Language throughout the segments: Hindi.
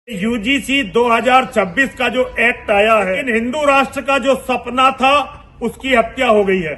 यूजीसी 2026 का जो एक्ट आया है, इन हिंदू राष्ट्र का जो सपना था उसकी हत्या हो गई है।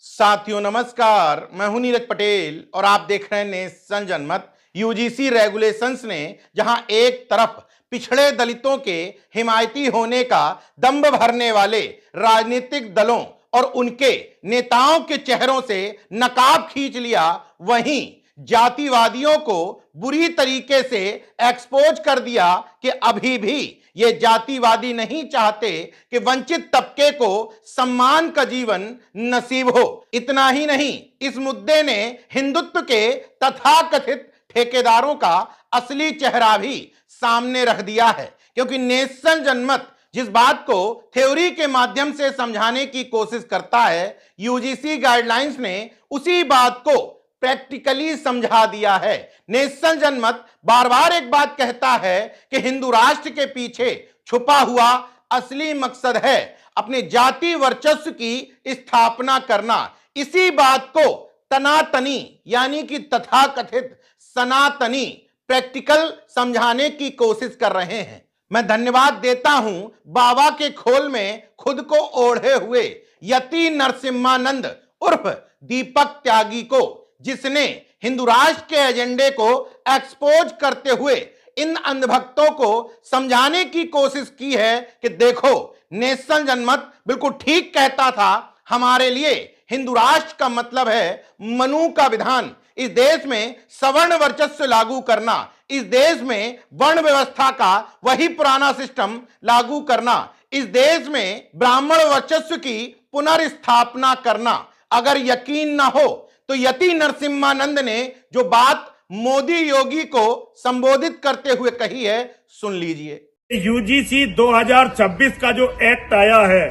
साथियों नमस्कार, मैं हूं नीरज पटेल और आप देख रहे हैं नेशन जनमत। यूजीसी रेगुलेशंस ने जहां एक तरफ पिछड़े दलितों के हिमायती होने का दंभ भरने वाले राजनीतिक दलों और उनके नेताओं के चेहरों से नकाब खींच लिया, वहीं जातिवादियों को बुरी तरीके से एक्सपोज कर दिया कि अभी भी ये जातिवादी नहीं चाहते कि वंचित तबके को सम्मान का जीवन नसीब हो। इतना ही नहीं, इस मुद्दे ने हिंदुत्व के तथाकथित ठेकेदारों का असली चेहरा भी सामने रख दिया है, क्योंकि नेशन जनमत जिस बात को थ्योरी के माध्यम से समझाने की कोशिश करता है, यूजीसी गाइडलाइंस ने उसी बात को प्रैक्टिकली समझा दिया है। नेशन जनमत बार बार एक बात कहता है कि हिंदू राष्ट्र के पीछे छुपा हुआ असली मकसद है अपने जाति वर्चस्व की स्थापना करना। इसी बात को तनातनी यानी कि तथाकथित सनातनी प्रैक्टिकल समझाने की कोशिश कर रहे हैं। मैं धन्यवाद देता हूं बाबा के खोल में खुद को ओढ़े हुए यति नरसिम्हानंद उर्फ दीपक त्यागी को, जिसने हिंदू राष्ट्र के एजेंडे को एक्सपोज करते हुए इन अंधभक्तों को समझाने की कोशिश की है कि देखो, नेशन जनमत बिल्कुल ठीक कहता था, हमारे लिए हिंदू राष्ट्र का मतलब है मनु का विधान, इस देश में सवर्ण वर्चस्व लागू करना, इस देश में वर्ण व्यवस्था का वही पुराना सिस्टम लागू करना, इस देश में ब्राह्मण वर्चस्व की पुनर्स्थापना करना। अगर यकीन ना हो तो यति नरसिम्हानंद ने जो बात मोदी योगी को संबोधित करते हुए कही है, सुन लीजिए। यूजीसी 2026 का जो एक्ट आया है,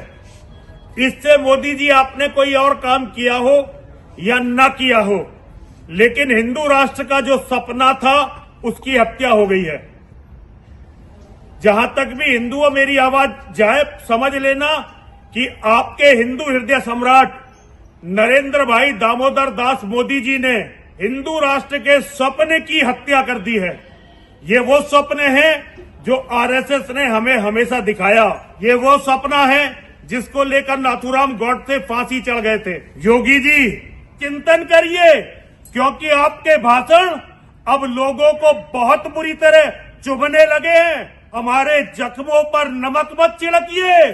इससे मोदी जी आपने कोई और काम किया हो या ना किया हो, लेकिन हिंदू राष्ट्र का जो सपना था उसकी हत्या हो गई है। जहां तक भी हिंदुओं मेरी आवाज जाए, समझ लेना कि आपके हिंदू हृदय सम्राट नरेंद्र भाई दामोदर दास मोदी जी ने हिंदू राष्ट्र के सपने की हत्या कर दी है। ये वो सपने हैं जो आरएसएस ने हमें हमेशा दिखाया। ये वो सपना है जिसको लेकर नाथूराम गौडसे फांसी चढ़ गए थे। योगी जी चिंतन करिए, क्योंकि आपके भाषण अब लोगों को बहुत बुरी तरह चुभने लगे हैं। हमारे जख्मों पर नमक मत छिड़किए।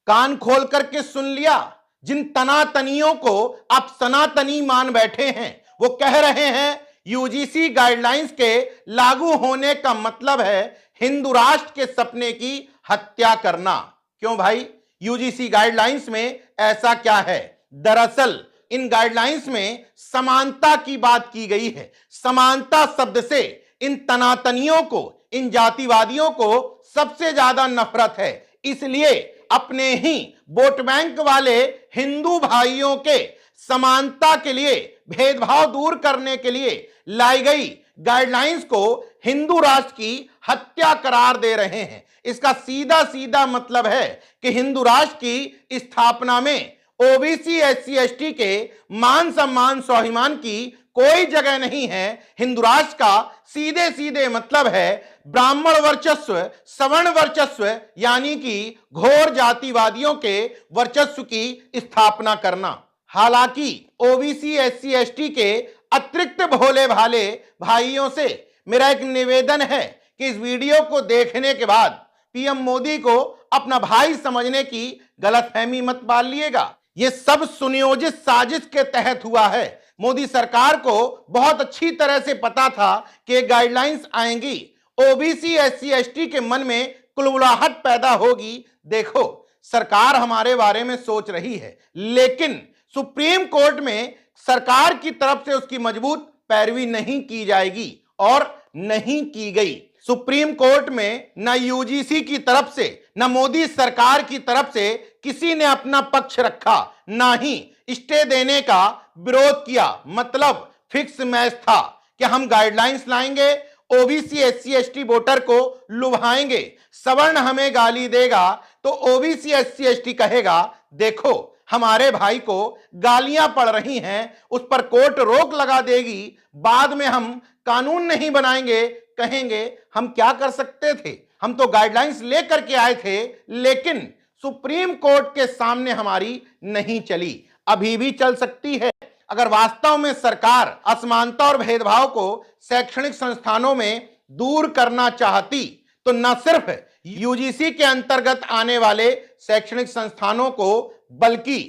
कान खोल करके सुन लिया। जिन तनातनियों को आप सनातनी मान बैठे हैं, वो कह रहे हैं यूजीसी गाइडलाइंस के लागू होने का मतलब है हिंदू राष्ट्र के सपने की हत्या करना। क्यों भाई, यूजीसी गाइडलाइंस में ऐसा क्या है? दरअसल इन गाइडलाइंस में समानता की बात की गई है। समानता शब्द से इन तनातनियों को, इन जातिवादियों को सबसे ज्यादा नफरत है। इसलिए अपने ही वोट बैंक वाले हिंदू भाइयों के समानता के लिए, भेदभाव दूर करने के लिए लाई गई गाइडलाइंस को हिंदू राष्ट्र की हत्या करार दे रहे हैं। इसका सीधा सीधा मतलब है कि हिंदू राष्ट्र की स्थापना में ओबीसी, एससी, एसटी के मान सम्मान, स्वाभिमान की कोई जगह नहीं है। हिंदू राष्ट्र का सीधे सीधे मतलब है ब्राह्मण वर्चस्व, सवर्ण वर्चस्व यानी कि घोर जातिवादियों के वर्चस्व की स्थापना करना। हालांकि ओबीसी, एससी, एसटी के अतिरिक्त भोले भाले भाइयों से मेरा एक निवेदन है कि इस वीडियो को देखने के बाद पीएम मोदी को अपना भाई समझने की गलतफहमी मत पालिएगा। ये सब सुनियोजित साजिश के तहत हुआ है। मोदी सरकार को बहुत अच्छी तरह से पता था कि गाइडलाइंस आएंगी, ओबीसी, एससी, एसटी के मन में कुलबुलाहट पैदा होगी। देखो, सरकार हमारे बारे में सोच रही है, लेकिन सुप्रीम कोर्ट में सरकार की तरफ से उसकी मजबूत पैरवी नहीं की जाएगी और नहीं की गई। सुप्रीम कोर्ट में न यूजीसी की तरफ से न मोदी सरकार की तरफ से किसी ने अपना पक्ष रखा, ना ही स्टे देने का विरोध किया। मतलब फिक्स मैच था कि हम गाइडलाइंस लाएंगे, ओबीसी, एससी, एसटी वोटर को लुभाएंगे। सवर्ण हमें गाली देगा तो ओबीसी, एससी, एसटी कहेगा देखो हमारे भाई को गालियां पड़ रही हैं, उस पर कोर्ट रोक लगा देगी, बाद में हम कानून नहीं बनाएंगे, कहेंगे हम क्या कर सकते थे, हम तो गाइडलाइंस लेकर के आए थे, लेकिन सुप्रीम कोर्ट के सामने हमारी नहीं चली, अभी भी चल सकती है। अगर वास्तव में सरकार असमानता और भेदभाव को शैक्षणिक संस्थानों में दूर करना चाहती तो न सिर्फ यूजीसी के अंतर्गत आने वाले शैक्षणिक संस्थानों को बल्कि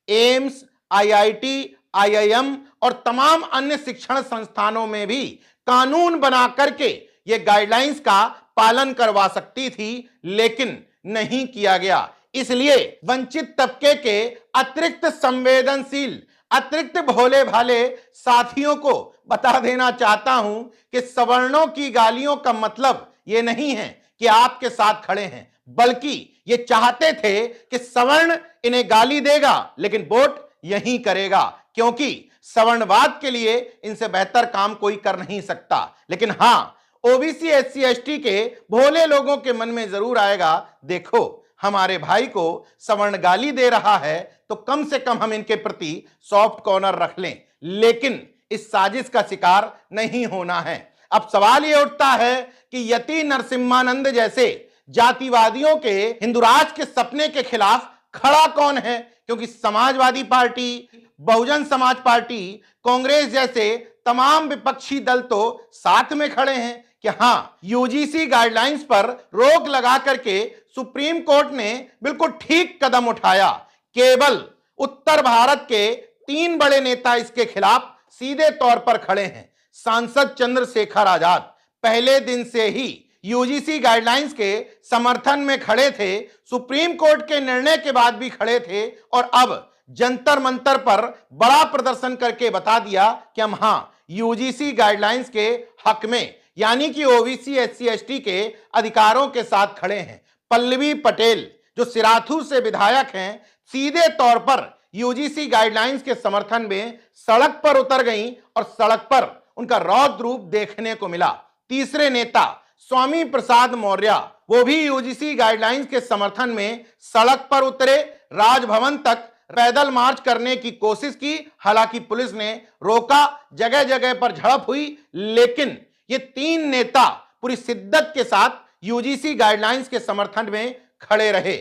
एम्स, आईआईटी, आईआईएम और तमाम अन्य शिक्षण संस्थानों में भी कानून बना करके ये गाइडलाइंस का पालन करवा सकती थी, लेकिन नहीं किया गया। इसलिए वंचित तबके के अतिरिक्त संवेदनशील, अतिरिक्त भोले भाले साथियों को बता देना चाहता हूं कि सवर्णों की गालियों का मतलब यह नहीं है कि आपके साथ खड़े हैं, बल्कि ये चाहते थे कि सवर्ण इन्हें गाली देगा लेकिन वोट यही करेगा, क्योंकि सवर्णवाद के लिए इनसे बेहतर काम कोई कर नहीं सकता। लेकिन हां, ओबीसी, एससी, एसटी के भोले लोगों के मन में जरूर आएगा, देखो हमारे भाई को सवर्ण गाली दे रहा है तो कम से कम हम इनके प्रति सॉफ्ट कॉर्नर रख लें, लेकिन इस साजिश का शिकार नहीं होना है। अब सवाल यह उठता है कि यति नरसिम्हानंद जैसे जातिवादियों के हिंदू राज के सपने के खिलाफ खड़ा कौन है, क्योंकि समाजवादी पार्टी, बहुजन समाज पार्टी, कांग्रेस जैसे तमाम विपक्षी दल तो साथ में खड़े हैं कि हां, यूजीसी गाइडलाइंस पर रोक लगा करके सुप्रीम कोर्ट ने बिल्कुल ठीक कदम उठाया। केवल उत्तर भारत के 3 बड़े नेता इसके खिलाफ सीधे तौर पर खड़े हैं। सांसद चंद्रशेखर आजाद पहले दिन से ही यूजीसी गाइडलाइंस के समर्थन में खड़े थे, सुप्रीम कोर्ट के निर्णय के बाद भी खड़े थे, और अब जंतर मंतर पर बड़ा प्रदर्शन करके बता दिया कि हम हां, यूजीसी गाइडलाइंस के हक में, यानी कि ओबीसी, एससी, एसटी के अधिकारों के साथ खड़े हैं। पल्लवी पटेल जो सिराथू से विधायक हैं, सीधे तौर पर यूजीसी गाइडलाइंस के समर्थन में सड़क पर उतर गईं और सड़क पर उनका रौद्र रूप देखने को मिला। तीसरे नेता स्वामी प्रसाद मौर्य, वो भी यूजीसी गाइडलाइंस के समर्थन में सड़क पर उतरे, राजभवन तक पैदल मार्च करने की कोशिश की, हालांकि पुलिस ने रोका, जगह जगह पर झड़प हुई, लेकिन ये 3 नेता पूरी शिद्दत के साथ यूजीसी गाइडलाइंस के समर्थन में खड़े रहे।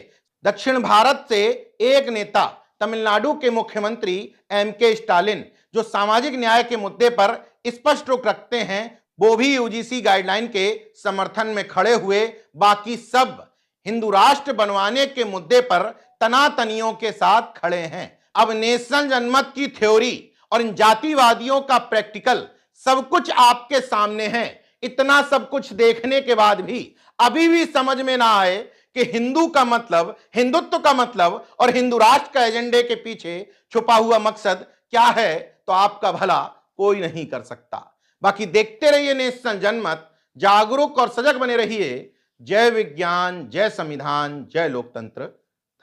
दक्षिण भारत से एक नेता, तमिलनाडु के मुख्यमंत्री एमके स्टालिन, जो सामाजिक न्याय के मुद्दे पर स्पष्ट रुख रखते हैं, वो भी यूजीसी गाइडलाइन के समर्थन में खड़े हुए। बाकी सब हिंदू राष्ट्र बनवाने के मुद्दे पर तनातनियों के साथ खड़े हैं। अब नेशनल जनमत की थ्योरी और इन जातिवादियों का प्रैक्टिकल सब कुछ आपके सामने है। इतना सब कुछ देखने के बाद भी अभी भी समझ में ना आए कि हिंदू का मतलब, हिंदुत्व का मतलब और हिंदू राष्ट्र का एजेंडे के पीछे छुपा हुआ मकसद क्या है, तो आपका भला कोई नहीं कर सकता। बाकी देखते रहिए नेशनल जनमत, जागरूक और सजग बने रहिए। जय विज्ञान, जय संविधान, जय लोकतंत्र।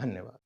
धन्यवाद।